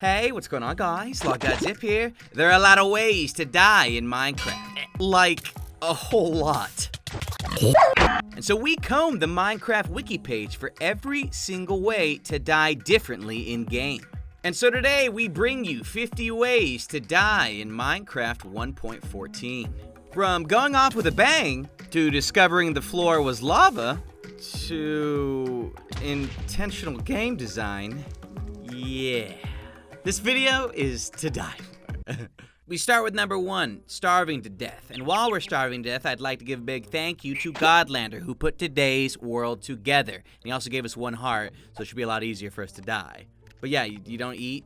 Hey, what's going on, guys? Logdotzip here. There are a lot of ways to die in Minecraft. Like, a whole lot. And so we combed the Minecraft wiki page for every single way to die differently in-game. And so today we bring you 50 ways to die in Minecraft 1.14. From going off with a bang, to discovering the floor was lava, to intentional game design. Yeah. This video is to die for. We start with number 1, starving to death. And while we're starving to death, I'd like to give a big thank you to Godlander, who put today's world together. And he also gave us 1 heart, so it should be a lot easier for us to die. But yeah, you don't eat,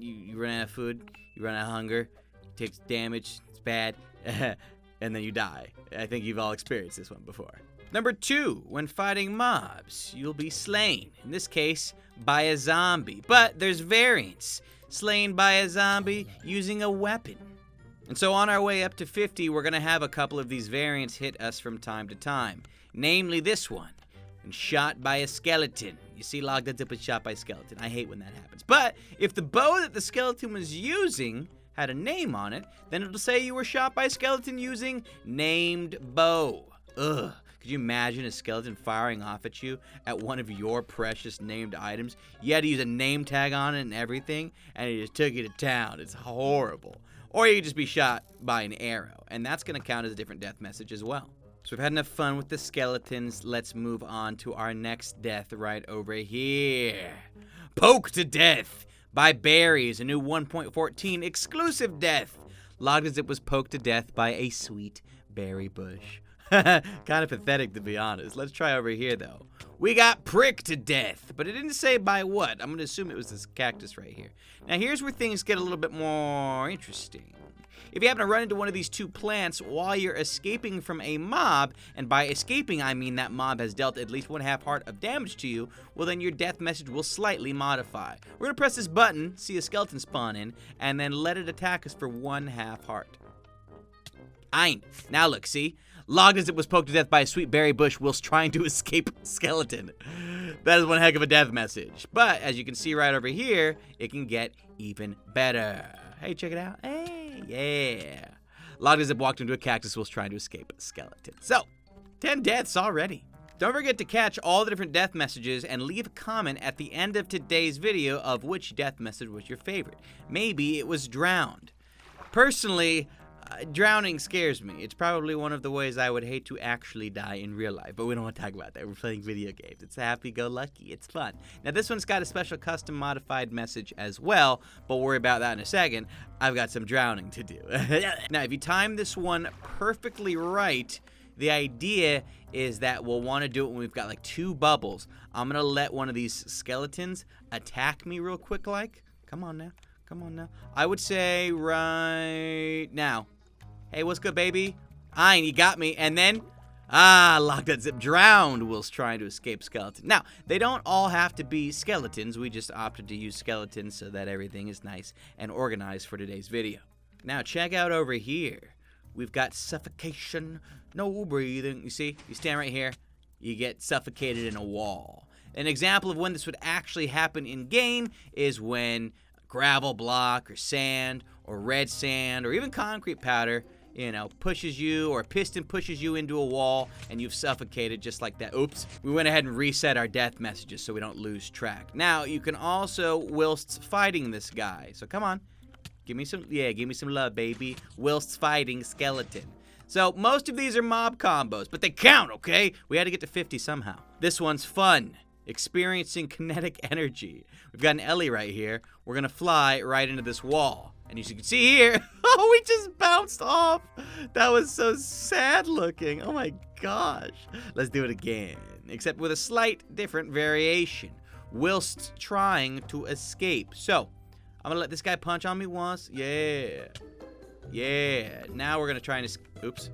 you run out of food, you run out of hunger, you take damage, it's bad, and then you die. I think you've all experienced this one before. Number 2, when fighting mobs, you'll be slain. In this case, by a zombie. But there's variants. Slain by a zombie using a weapon. And so on our way up to 50, we're going to have a couple of these variants hit us from time to time. Namely this one, and shot by a skeleton. You see, Logdotzip was shot by a skeleton. I hate when that happens. But if the bow that the skeleton was using had a name on it, then it'll say you were shot by a skeleton using named bow. Ugh. Could you imagine a skeleton firing off at you at one of your precious named items? You had to use a name tag on it and everything, and it just took you to town. It's horrible. Or you could just be shot by an arrow, and that's going to count as a different death message as well. So we've had enough fun with the skeletons. Let's move on to our next death right over here. Poke to death by berries, a new 1.14 exclusive death. Logdotzip was poked to death by a sweet berry bush. Kind of pathetic, to be honest. Let's try over here, though. We got pricked to death, but it didn't say by what. I'm going to assume it was this cactus right here. Now, here's where things get a little bit more interesting. If you happen to run into one of these 2 plants while you're escaping from a mob, and by escaping, I mean that mob has dealt at least 1/2 heart of damage to you, well, then your death message will slightly modify. We're going to press this button, see a skeleton spawn in, and then let it attack us for 1/2 heart. Ein. Now look, see? Logdotzip was poked to death by a sweet berry bush whilst trying to escape skeleton. That is one heck of a death message. But as you can see right over here, it can get even better. Hey, check it out. Hey, yeah. Logdotzip walked into a cactus whilst trying to escape a skeleton. So, 10 deaths already. Don't forget to catch all the different death messages and leave a comment at the end of today's video of which death message was your favorite. Maybe it was drowned. Personally, drowning scares me. It's probably one of the ways I would hate to actually die in real life, but we don't want to talk about that. We're playing video games. It's happy-go-lucky. It's fun. Now, this one's got a special custom modified message as well, but we'll worry about that in a second. I've got some drowning to do. Now, if you time this one perfectly right, the idea is that we'll want to do it when we've got like 2 bubbles. I'm going to let one of these skeletons attack me real quick like. Come on now. Come on now. I would say right now. Hey, what's good, baby? Ein, you got me. And then, Logdotzip drowned whilst trying to escape skeleton. Now, they don't all have to be skeletons. We just opted to use skeletons so that everything is nice and organized for today's video. Now, check out over here. We've got suffocation, no breathing. You see, you stand right here, you get suffocated in a wall. An example of when this would actually happen in-game is when gravel block or sand or red sand or even concrete powder, pushes you, or a piston pushes you into a wall and you've suffocated just like that. Oops. We went ahead and reset our death messages so we don't lose track. Now, you can also, whilst fighting this guy. So come on. Give me some love, baby. Whilst fighting skeleton. So most of these are mob combos, but they count, okay? We had to get to 50 somehow. This one's fun. Experiencing kinetic energy. We've got an Ellie right here. We're gonna fly right into this wall. And as you can see here, oh, we just bounced off. That was so sad looking. Oh my gosh. Let's do it again, except with a slight different variation, whilst trying to escape. So, I'm gonna let this guy punch on me once. Yeah. Yeah. Now we're gonna try and oops.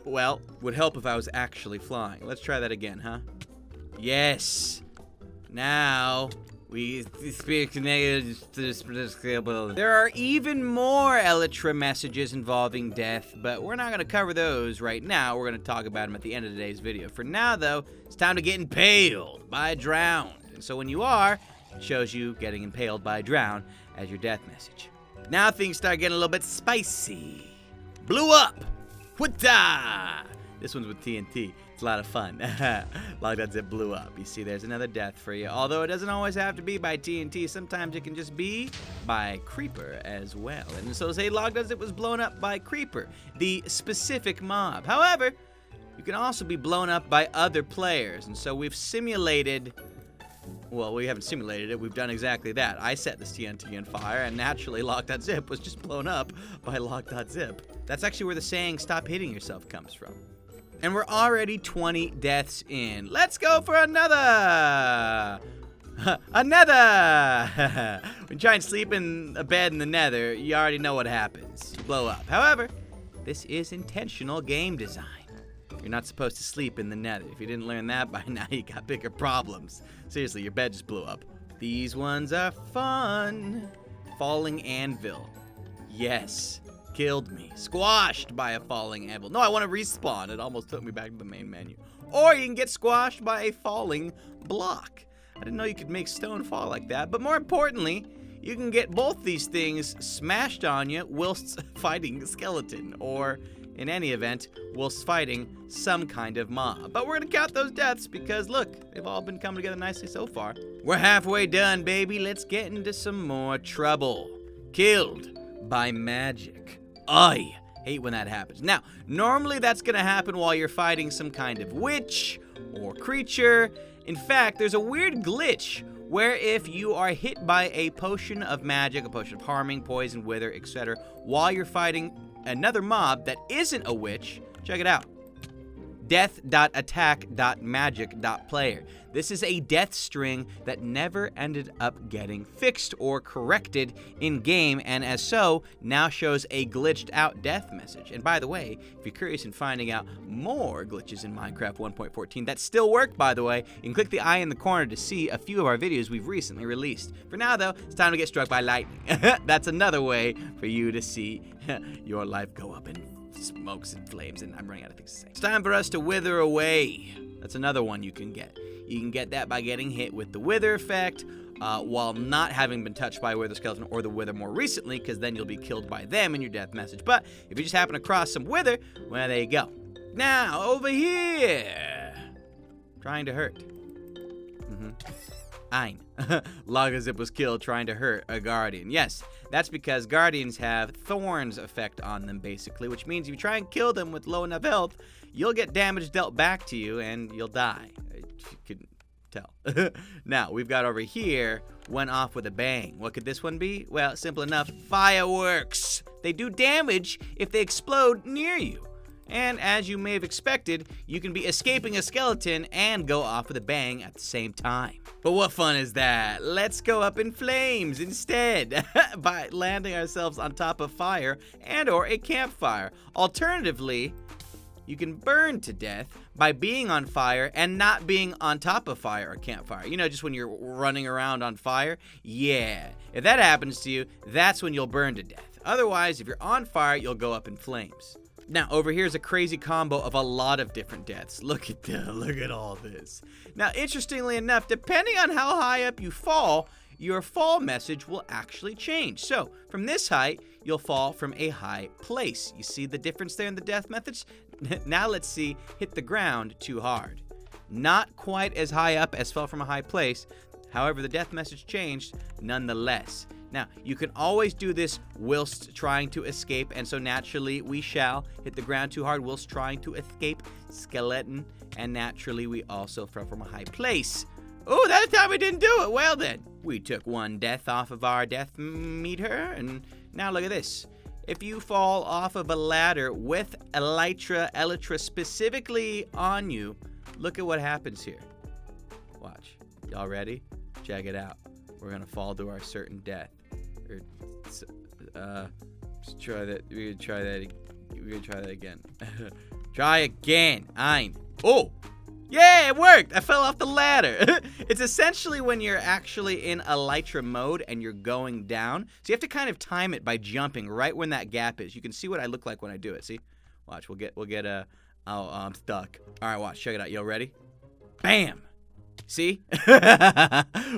Well, would help if I was actually flying. Let's try that again, huh? Yes. Now we speak negative. There are even more Elytra messages involving death, but we're not going to cover those right now. We're going to talk about them at the end of today's video. For now, though, it's time to get impaled by a drowned. And so when you are, It shows you getting impaled by a drown as your death message. Now things start getting a little bit spicy. Blew up! Whoota! This one's with TNT. It's a lot of fun. Logdotzip blew up. You see, there's another death for you. Although it doesn't always have to be by TNT. Sometimes it can just be by Creeper as well. And so say Logdotzip was blown up by Creeper, the specific mob. However, you can also be blown up by other players. And so we've simulated... Well, we haven't simulated it. We've done exactly that. I set this TNT on fire, and naturally, Logdotzip was just blown up by Logdotzip. That's actually where the saying, stop hitting yourself, comes from. And we're already 20 deaths in. Let's go for another! Another! When you try and sleep in a bed in the nether, you already know what happens. You blow up. However, this is intentional game design. You're not supposed to sleep in the nether. If you didn't learn that by now, you got bigger problems. Seriously, your bed just blew up. These ones are fun. Falling anvil. Yes. Killed me. Squashed by a falling anvil. No, I want to respawn. It almost took me back to the main menu. Or you can get squashed by a falling block. I didn't know you could make stone fall like that. But more importantly, you can get both these things smashed on you whilst fighting a skeleton. Or... in any event, whilst fighting some kind of mob. But we're gonna count those deaths because, look, they've all been coming together nicely so far. We're halfway done, baby. Let's get into some more trouble. Killed by magic. I hate when that happens. Now, normally that's gonna happen while you're fighting some kind of witch or creature. In fact, there's a weird glitch where if you are hit by a potion of magic, a potion of harming, poison, wither, etc., while you're fighting another mob that isn't a witch, check it out. Death.attack.magic.player. This is a death string that never ended up getting fixed or corrected in game, and as so, now shows a glitched out death message. And by the way, if you're curious in finding out more glitches in Minecraft 1.14 that still work, by the way, you can click the eye in the corner to see a few of our videos we've recently released. For now, though, it's time to get struck by lightning. That's another way for you to see your life go up in smokes and flames, and I'm running out of things to say. It's time for us to wither away. That's another one you can get. You can get that by getting hit with the wither effect while not having been touched by a wither skeleton or the wither more recently, because then you'll be killed by them in your death message. But if you just happen to cross some wither, well, there you go. Now, over here. Trying to hurt. Ein. Logdotzip was killed trying to hurt a guardian. Yes, that's because guardians have thorns effect on them, basically, which means if you try and kill them with low enough health, you'll get damage dealt back to you and you'll die. If you couldn't tell. Now, we've got over here, went off with a bang. What could this one be? Well, simple enough, fireworks. They do damage if they explode near you. And as you may have expected, you can be escaping a skeleton and go off with a bang at the same time. But what fun is that? Let's go up in flames instead by landing ourselves on top of fire and or a campfire. Alternatively, you can burn to death by being on fire and not being on top of fire or campfire. You know, just when you're running around on fire? Yeah. If that happens to you, that's when you'll burn to death. Otherwise, if you're on fire, you'll go up in flames. Now, over here is a crazy combo of a lot of different deaths. Look at all this. Now, interestingly enough, depending on how high up you fall, your fall message will actually change. So, from this height, you'll fall from a high place. You see the difference there in the death methods? Now let's see, hit the ground too hard. Not quite as high up as fell from a high place. However, the death message changed nonetheless. Now, you can always do this whilst trying to escape, and so naturally we shall hit the ground too hard whilst trying to escape skeleton, and naturally we also fell from a high place. Oh, that time we didn't do it. Well then, we took one death off of our death meter, and now look at this. If you fall off of a ladder with elytra specifically on you, look at what happens here. Watch. Y'all ready? Check it out. We're gonna fall to our certain death. Let's try that. We're gonna try that again. Try again. Ein. Oh! Yeah, it worked! I fell off the ladder. It's essentially when you're actually in elytra mode and you're going down. So you have to kind of time it by jumping right when that gap is. You can see what I look like when I do it. See? Watch. We'll get a. Oh, I'm stuck. All right, watch. Check it out. Y'all ready? Bam! See?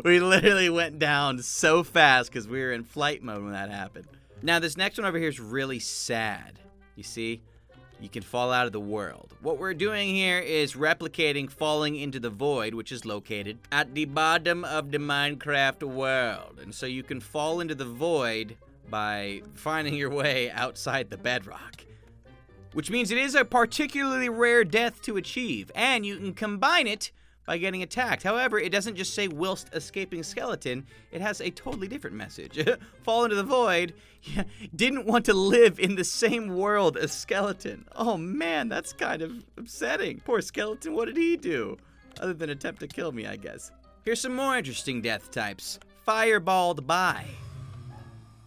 We literally went down so fast because we were in flight mode when that happened. Now, this next one over here is really sad. You see? You can fall out of the world. What we're doing here is replicating falling into the void, which is located at the bottom of the Minecraft world. And so you can fall into the void by finding your way outside the bedrock. Which means it is a particularly rare death to achieve, and you can combine it by getting attacked. However, it doesn't just say whilst escaping skeleton, it has a totally different message. Fall into the void, didn't want to live in the same world as skeleton. Oh man, that's kind of upsetting. Poor skeleton, what did he do? Other than attempt to kill me, I guess. Here's some more interesting death types. Fireballed by.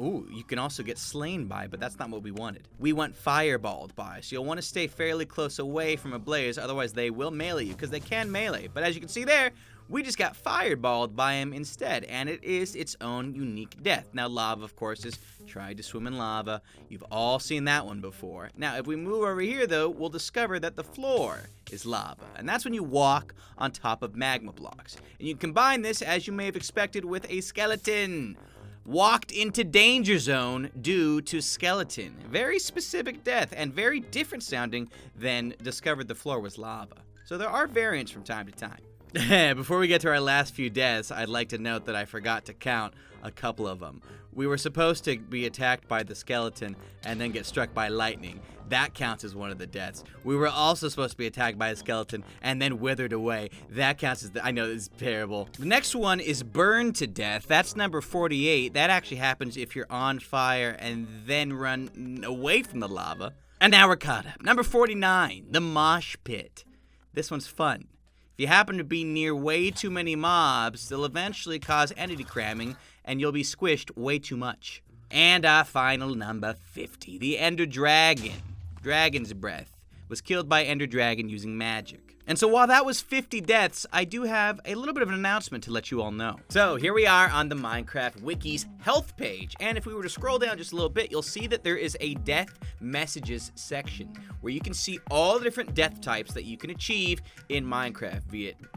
Ooh, you can also get slain by, but that's not what we wanted. We want fireballed by, so you'll want to stay fairly close away from a blaze, otherwise they will melee you, because they can melee. But as you can see there, we just got fireballed by him instead, and it is its own unique death. Now, lava, of course, is tried to swim in lava. You've all seen that one before. Now, if we move over here, though, we'll discover that the floor is lava, and that's when you walk on top of magma blocks. And you combine this, as you may have expected, with a skeleton. Walked into danger zone due to skeleton. Very specific death and very different sounding than discovered the floor was lava. So there are variants from time to time. Before we get to our last few deaths, I'd like to note that I forgot to count a couple of them. We were supposed to be attacked by the skeleton and then get struck by lightning. That counts as one of the deaths. We were also supposed to be attacked by a skeleton and then withered away. That counts as I know, this is terrible. The next one is burned to death. That's number 48. That actually happens if you're on fire and then run away from the lava. And now we're caught up. Number 49, the mosh pit. This one's fun. If you happen to be near way too many mobs, they'll eventually cause entity cramming, and you'll be squished way too much. And our final number 50, the Ender Dragon. Dragon's Breath. Was killed by Ender Dragon using magic. And so while that was 50 deaths, I do have a little bit of an announcement to let you all know. So here we are on the Minecraft Wiki's health page, and if we were to scroll down just a little bit, you'll see that there is a death messages section where you can see all the different death types that you can achieve in Minecraft,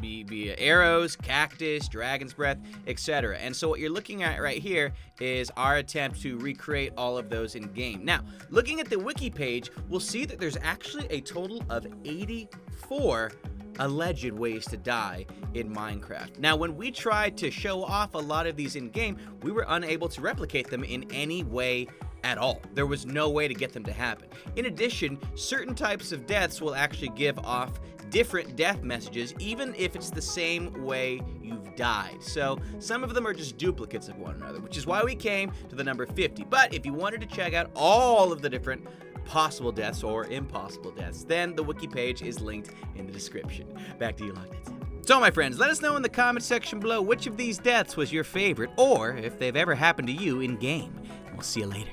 via arrows, cactus, dragon's breath, etc. And so what you're looking at right here is our attempt to recreate all of those in game. Now, looking at the wiki page, we'll see that there's actually a total of 84 alleged ways to die in Minecraft. Now, when we tried to show off a lot of these in game, we were unable to replicate them in any way at all. There was no way to get them to happen. In addition, certain types of deaths will actually give off different death messages, even if it's the same way you've died. So some of them are just duplicates of one another, which is why we came to the number 50. But if you wanted to check out all of the different possible deaths or impossible deaths, then the wiki page is linked in the description. Back to you, Logdotzip. So my friends, let us know in the comment section below which of these deaths was your favorite, or if they've ever happened to you in game. And we'll see you later.